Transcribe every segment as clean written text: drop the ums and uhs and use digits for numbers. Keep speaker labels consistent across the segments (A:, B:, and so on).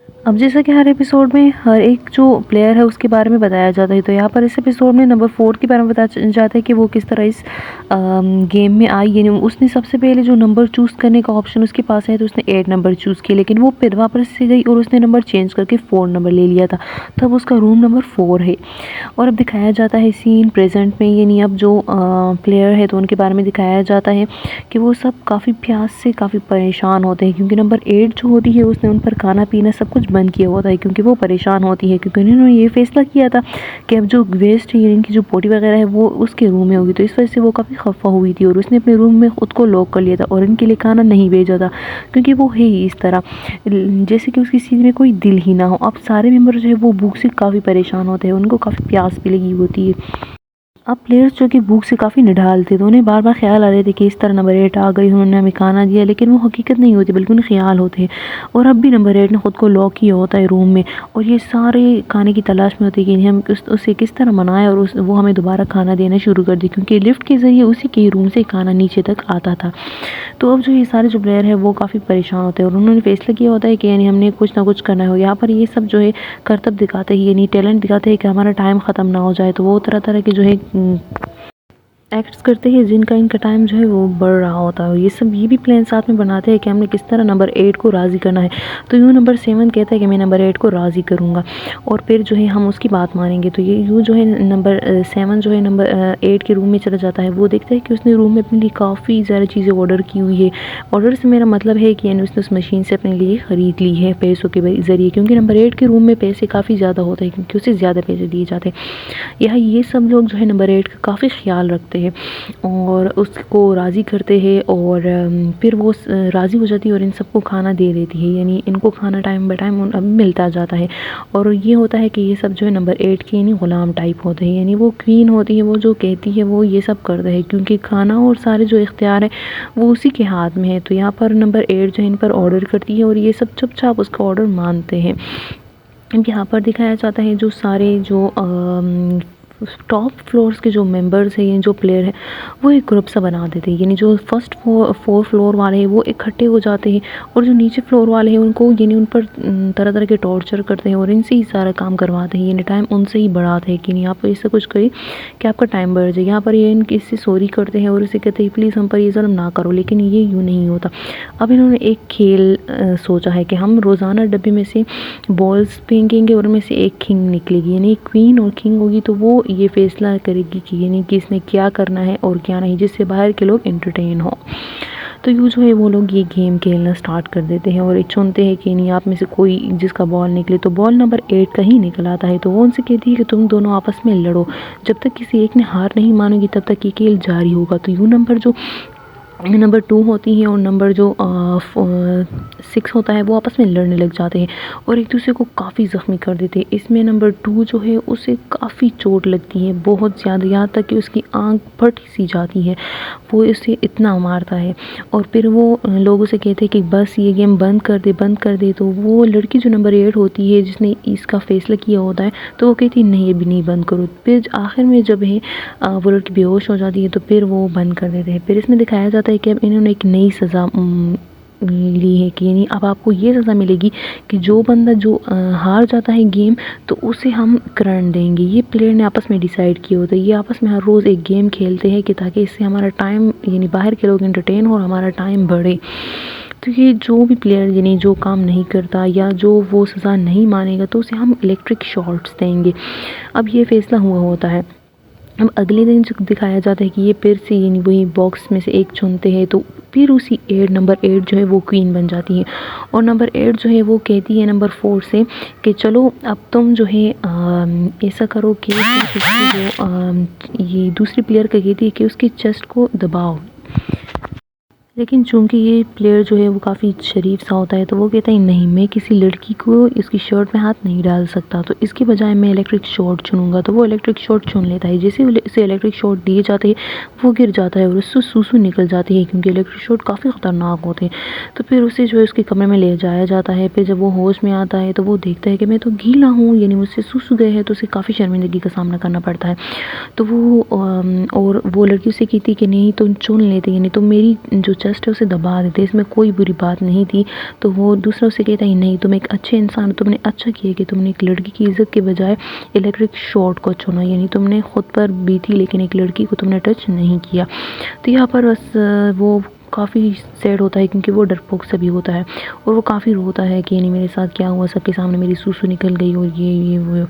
A: अब जैसा कि हर एपिसोड में हर एक जो प्लेयर है उसके बारे में बताया जाता है, तो यहाँ पर इस एपिसोड में नंबर 4 के बारे में बताया जाता है कि वो किस तरह इस गेम में आई। यानी उसने सबसे पहले जो नंबर चूज़ करने का ऑप्शन उसके पास है तो उसने 8 नंबर चूज़ किया, लेकिन वो फिर वापस से गई और उसने नंबर चेंज करके 4 नंबर ले लिया था। तब उसका रूम नंबर 4 है। और अब दिखाया जाता है सीन प्रेजेंट में, यानी अब जो प्लेयर है तो उनके बारे में दिखाया जाता है कि वो सब काफ़ी प्यास से काफ़ी परेशान होते हैं, क्योंकि नंबर 8 जो होती है उसने उन पर खाना पीना सब कुछ बंद किया होता है, क्योंकि वो परेशान होती है, क्योंकि उन्होंने ये फैसला किया था कि अब जो वेस्ट है इनकी जो पोटी वगैरह है वो उसके रूम में होगी। तो इस वजह से वो काफ़ी खफा हुई थी और उसने अपने रूम में ख़ुद को लॉक कर लिया था और इनके लिए खाना नहीं भेजा था, क्योंकि वो है ही इस तरह जैसे कि उसकी चीज़ में कोई दिल ही ना हो। अब सारे मेंबर जो है वो भूख से काफ़ी परेशान होते हैं, उनको काफ़ी प्यास भी लगी होती है। अब प्लेयर्स जो कि भूख से काफ़ी निढाल थे तो उन्हें बार बार ख्याल आ रहे थे कि इस तरह नंबर 8 आ गई, उन्होंने हमें खाना दिया, लेकिन वो हकीकत नहीं होती बल्कि उन्हें ख्याल होते हैं। और अब भी नंबर 8 ने ख़ुद को लॉक किया होता है रूम में और ये सारे खाने की तलाश में होते हैं कि हम उसे किस तरह मनाएं और वो हमें दोबारा खाना देना शुरू कर दे, क्योंकि लिफ्ट के ज़रिए उसी के रूम से खाना नीचे तक आता था। तो अब जो ये सारे जो प्लेयर है वो काफ़ी परेशान होते हैं और उन्होंने फैसला किया होता है कि यानी हमने कुछ ना कुछ करना हो। यहाँ पर ये सब जो है करतब दिखाते हैं, यानी टैलेंट दिखाते हैं कि हमारा टाइम ख़त्म ना हो जाए। तो वो तरह तरह के जो है एक्ट्स करते हैं जिनका इनका टाइम जो है वो बढ़ रहा होता है। ये सब ये भी प्लान साथ में बनाते हैं कि हमने किस तरह नंबर 8 को राज़ी करना है। तो यूँ नंबर 7 कहता है कि मैं नंबर 8 को राज़ी करूँगा और फिर जो है हम उसकी बात मानेंगे। तो ये यूँ जो है नंबर 7 जो है नंबर 8 के रूम में चला जाता है। वो देखता है कि उसने रूम में अपने लिए काफ़ी ज़्यादा चीज़ें ऑर्डर की हुई है। ऑर्डर से मेरा मतलब है कि यानी उसने उस मशीन से अपने लिए ख़रीद ली है पैसों के ज़रिए, क्योंकि नंबर 8 के रूम में पैसे काफ़ी ज़्यादा होते हैं, क्योंकि उसे ज़्यादा पैसे दिए जाते हैं। यहाँ ये सब लोग जो है नंबर 8 का काफ़ी ख्याल रखते हैं और उसको राज़ी करते हैं और फिर वो राज़ी हो जाती है और इन सबको खाना दे देती है, यानी इनको खाना टाइम बाय टाइम अब मिलता जाता है। और ये होता है कि ये सब जो है नंबर 8 के यानी ग़ुलाम टाइप होते हैं, यानी वो क्वीन होती है, वो जो कहती है वो ये सब करते हैं, क्योंकि खाना और सारे जो इख्तियार है वो उसी के हाथ में है। तो यहाँ पर नंबर 8 जो है इन पर ऑर्डर करती है और ये सब चुपचाप उसका ऑर्डर मानते हैं। यहाँ पर दिखाया जाता है जो सारे जो टॉप फ्लोर्स के जो मेंबर्स हैं, जो प्लेयर हैं, वो एक ग्रुप सा बना देते हैं, यानी जो फर्स्ट 4 फ्लोर वाले हैं वो इकट्ठे हो जाते हैं और जो नीचे फ्लोर वाले हैं उनको यानी उन पर तरह तरह के टॉर्चर करते हैं और इनसे ही सारा काम करवाते हैं, यानी टाइम उनसे ही बढ़ाते हैं कि नहीं आप ऐसा कुछ करिए कि आपका टाइम बढ़ जाए। यहाँ पर ये इनकी इससे सॉरी करते हैं और इसे कहते हैं प्लीज़ हम पर ये ज़ुल्म ना करो, लेकिन ये यूँ नहीं होता। अब इन्होंने एक खेल सोचा है कि हम रोज़ाना डब्बे में से बॉल्स फेंकेंगे और उनमें से एक किंग निकलेगी, यानी क्वीन और किंग होगी, तो वो ये फैसला करेगी कि यानी कि इसने क्या करना है और क्या नहीं, जिससे बाहर के लोग एंटरटेन हो। तो यूँ जो है वो लोग ये गेम खेलना स्टार्ट कर देते हैं और चुनते हैं कि नहीं आप में से कोई जिसका बॉल निकले, तो बॉल नंबर 8 का ही निकल आता है। तो वो उनसे कहती है कि तुम दोनों आपस में लड़ो, जब तक किसी एक ने हार नहीं मानोगी तब तक ये खेल जारी होगा। तो यूँ नंबर 2 होती है और नंबर जो 6 होता है वो आपस में लड़ने लग जाते हैं और एक दूसरे को काफ़ी ज़ख्मी कर देते हैं। इसमें नंबर 2 जो है उसे काफ़ी चोट लगती है बहुत ज़्यादा, यहाँ तक कि उसकी आंख फट सी जाती है, वो इसे इतना मारता है। और फिर वो लोगों से कहते हैं कि बस ये गेम बंद कर दे। तो वो लड़की जो नंबर 8 होती है जिसने इसका फ़ैसला किया होता है, तो वो कहती है नहीं अभी नहीं बंद करो। फिर आखिर में जब है वो लड़की बेहोश हो जाती है तो फिर वो बंद कर देते हैं। फिर इसमें दिखाया जाता है कि अब इन्होंने एक नई सज़ा ली है कि यानी अब आपको ये सज़ा मिलेगी कि जो बंदा जो हार जाता है गेम तो उसे हम करंट देंगे। ये प्लेयर ने आपस में डिसाइड किया होता है, ये आपस में हर रोज़ एक गेम खेलते हैं कि ताकि इससे हमारा टाइम यानी बाहर के लोग एंटरटेन हो और हमारा टाइम बढ़े। तो ये जो भी प्लेयर यानी जो काम नहीं करता या जो वो सज़ा नहीं मानेगा तो उसे हम इलेक्ट्रिक शॉट्स देंगे। अब ये फ़ैसला हुआ होता है। अब अगले दिन जो दिखाया जाता है कि ये फिर से यानी वही बॉक्स में से एक चुनते हैं, तो फिर उसी नंबर 8 जो है वो क्वीन बन जाती है और नंबर 8 जो है वो कहती है नंबर 4 से कि चलो अब तुम जो है ऐसा करो कि ये दूसरी प्लेयर का कहती है कि उसकी चेस्ट को दबाओ, लेकिन चूंकि ये प्लेयर जो है वो काफ़ी शरीफ सा होता है तो वो कहता है नहीं मैं किसी लड़की को इसकी शर्ट में हाथ नहीं डाल सकता, तो इसके बजाय मैं इलेक्ट्रिक शॉट चुनूंगा। तो वो इलेक्ट्रिक शॉट चुन लेता है। जैसे इसे इलेक्ट्रिक शॉट दिए जाते हैं वो गिर जाता है और उससे सूसू निकल जाती है, क्योंकि इलेक्ट्रिक शॉट काफ़ी ख़तरनाक होते हैं। तो फिर उसे जो है उसके कमरे में ले जाया जाता है। फिर जब वो होश में आता है तो वो देखता है कि मैं तो गीला हूँ, यानी मुझसे सूसू गए हैं, तो उसे काफ़ी शर्मिंदगी का सामना करना पड़ता है। तो वो और वो लड़की उसे कहती कि नहीं तुम चुन लेते, यानी तुम मेरी जो चेस्ट है उसे दबा देते, इसमें कोई बुरी बात नहीं थी। तो वो दूसरा उसे कहता है नहीं तुम एक अच्छे इंसान हो, तुमने अच्छा किया कि तुमने एक लड़की की इज़्ज़त के बजाय इलेक्ट्रिक शॉर्ट को चुना, यानी तुमने खुद पर बीती लेकिन एक लड़की को तुमने टच नहीं किया। तो यहाँ पर बस वो काफ़ी सैड होता है क्योंकि वो डरपोक सभी होता है और वो काफ़ी रोता है कि नहीं मेरे साथ क्या हुआ, सबके सामने मेरी सूसू निकल गई और ये वो।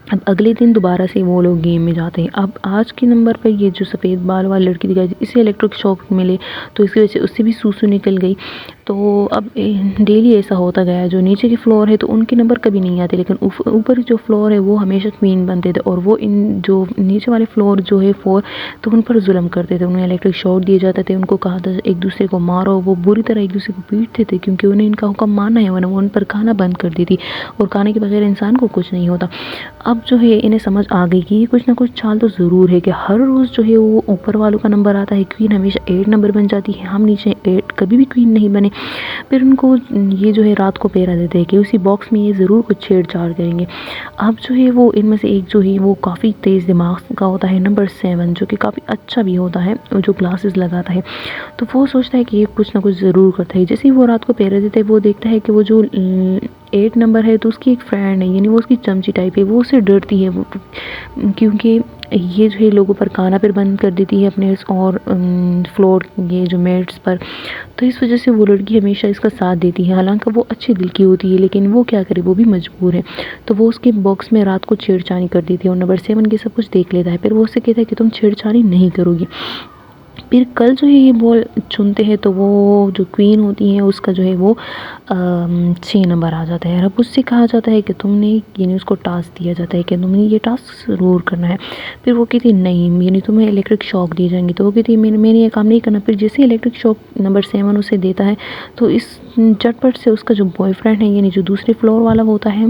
A: अब अगले दिन दोबारा से वो लोग गेम में जाते हैं। अब आज के नंबर पर ये जो सफ़ेद बाल वाली लड़की दिखाई दी, इसे इलेक्ट्रिक शॉक मिले तो इसकी वजह से उससे भी सूसू निकल गई। तो अब डेली ऐसा होता गया, जो नीचे के फ्लोर है तो उनके नंबर कभी नहीं आते, लेकिन ऊपर जो फ्लोर है वो हमेशा क्वीन बनते थे और वो इन जो नीचे वाले फ्लोर जो है 4 तो उन पर जुल्म करते थे, उन्हें इलेक्ट्रिक शॉक दिए जाते थे, उनको कहा था एक दूसरे को मारो। वो बुरी तरह एक दूसरे को पीटते थे क्योंकि उन्हें इनका हुक्म मानना है, वरना वो उन पर खाना बंद कर देती और खाने के बगैर इंसान को कुछ नहीं होता। अब जो है इन्हें समझ आ गई कि कुछ ना कुछ चाल तो ज़रूर है कि हर रोज़ जो है वो ऊपर वालों का नंबर आता है, क्वीन हमेशा 8 नंबर बन जाती है, हम नीचे 8 कभी भी क्वीन नहीं बने। फिर उनको ये जो है रात को पहरा देते हैं कि उसी बॉक्स में ये ज़रूर कुछ छेड़छाड़ करेंगे। अब जो है वो इनमें से एक जो है वो काफ़ी तेज़ दिमाग का होता है, नंबर 7, जो कि काफ़ी अच्छा भी होता है, जो ग्लासेस लगाता है। तो वो सोचता है कि ये कुछ ना कुछ ज़रूर करता है। जैसे ही वो रात को पहरा देता है वो देखता है कि वो जो 8 नंबर है तो उसकी एक फ्रेंड है, यानी वो उसकी चमची टाइप है, वो उससे डरती है वो क्योंकि ये जो है लोगों पर खाना फिर बंद कर देती है अपने और फ्लोर ये जो मेट्स पर। तो इस वजह से वो लड़की हमेशा इसका साथ देती है, हालांकि वो अच्छे दिल की होती है लेकिन वो क्या करे, वो भी मजबूर है। तो वो उसके बॉक्स में रात को छेड़छानी कर देती है और नंबर 7 के सब कुछ देख लेता है। फिर वो उससे कहता है कि तुम छेड़छानी नहीं करोगी। फिर कल जो है ये बॉल चुनते हैं तो वो जो क्वीन होती है उसका जो है वो 6 नंबर आ जाता है। अब उससे कहा जाता है कि तुमने, यानी उसको टास्क दिया जाता है कि तुमने ये टास्क ज़रूर करना है। फिर वो कहती है नहीं, यानी तुम्हें इलेक्ट्रिक शॉक दिए जाएंगे। तो वो कहती है मैंने ये काम नहीं करना। फिर जैसे इलेक्ट्रिक शॉक नंबर 7 उसे देता है तो इस झटपट से उसका जो बॉयफ्रेंड है, यानी जो दूसरे फ्लोर वाला होता है,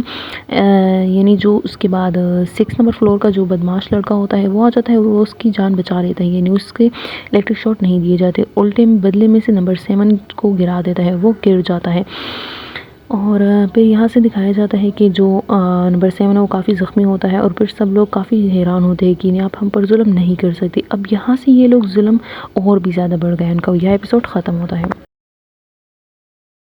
A: यानी जो उसके बाद 6 नंबर फ्लोर का जो बदमाश लड़का होता है वो आ जाता है, वो उसकी जान बचा लेता है, यानी उसके इलेक्ट्रिक शॉट नहीं दिए जाते, उल्टे बदले में से नंबर 7 को गिरा देता है, वो गिर जाता है। और फिर यहाँ से दिखाया जाता है कि जो नंबर 7 है वो काफ़ी ज़ख्मी होता है और फिर सब लोग काफ़ी हैरान होते हैं कि नहीं आप हम पर जुल्म नहीं कर सकते। अब यहाँ से ये लोग जुल्म और भी ज़्यादा बढ़ गए, उनका यह एपिसोड ख़त्म होता है।